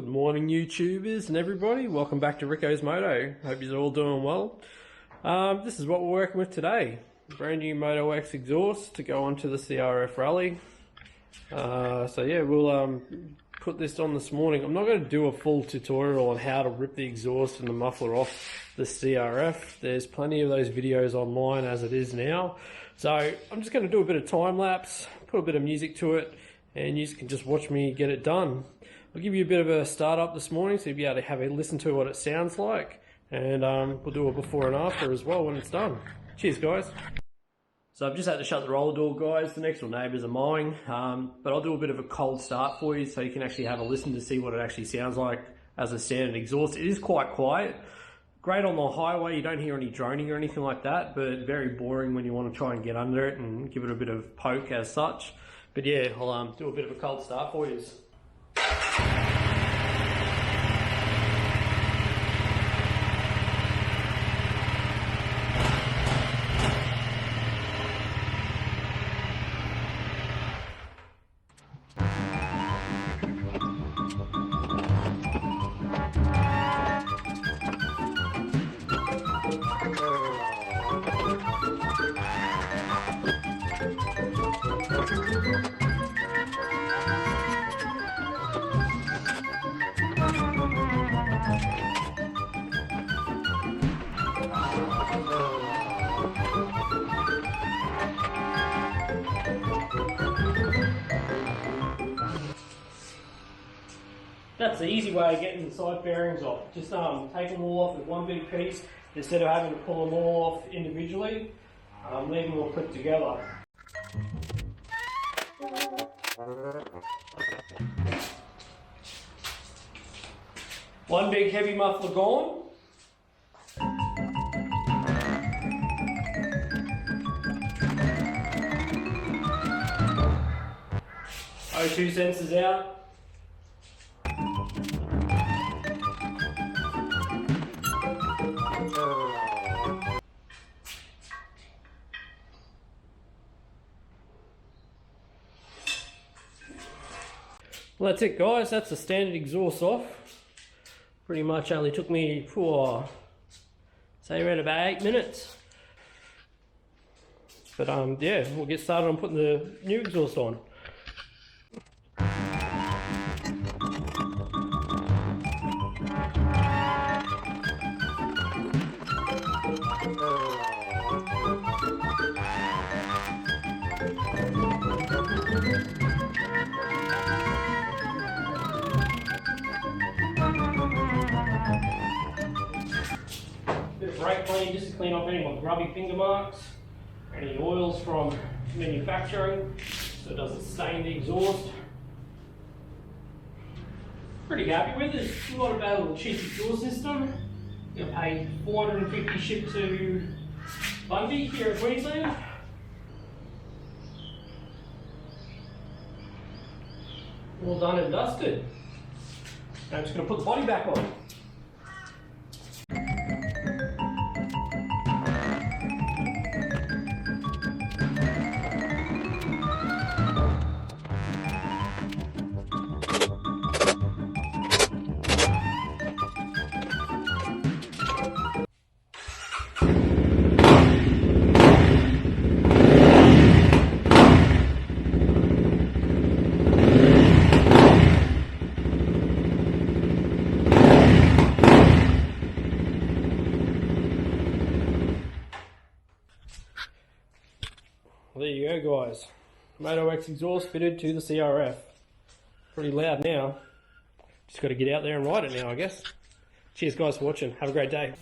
Good morning, YouTubers and everybody. Welcome back to Rico's Moto. Hope you're all doing well. This is what we're working with today. Brand new MOTOX exhaust to go onto the CRF Rally. So yeah, we'll put this on this morning. I'm not going to do a full tutorial on how to rip the exhaust and the muffler off the CRF. There's plenty of those videos online as it is now. So I'm just going to do a bit of time lapse, put a bit of music to it, and you can just watch me get it done. I'll give you a bit of a start up this morning so you'll be able to have a listen to what it sounds like, and we'll do a before and after as well when it's done. Cheers guys. So I've just had to shut the roller door, guys. The next door neighbours are mowing, but I'll do a bit of a cold start for you so you can actually have a listen to see what it actually sounds like as a standard exhaust. It is quite quiet. Great on the highway, you don't hear any droning or anything like that, but very boring when you want to try and get under it and give it a bit of poke as such. But yeah, I'll do a bit of a cold start for you. That's the easy way of getting the side bearings off. Just take them all off with one big piece instead of having to pull them all off individually. Leave them all clipped together. One big heavy muffler gone. O2 sensors out. Well, that's it guys, that's the standard exhaust off. Pretty much only took me, say around about 8 minutes. But yeah, we'll get started on putting the new exhaust on. Bit of brake clean just to clean off any grubby finger marks, any oils from manufacturing so it doesn't stain the exhaust. Pretty happy with it. It's not a bad little cheap exhaust system. You paid $450 shipped to Bundy here in Queensland. All done and dusted. Now I'm just going to put the body back on. There you go guys, MOTOX exhaust fitted to the CRF. Pretty loud now, just got to get out there and ride it now I guess. Cheers guys for watching, have a great day.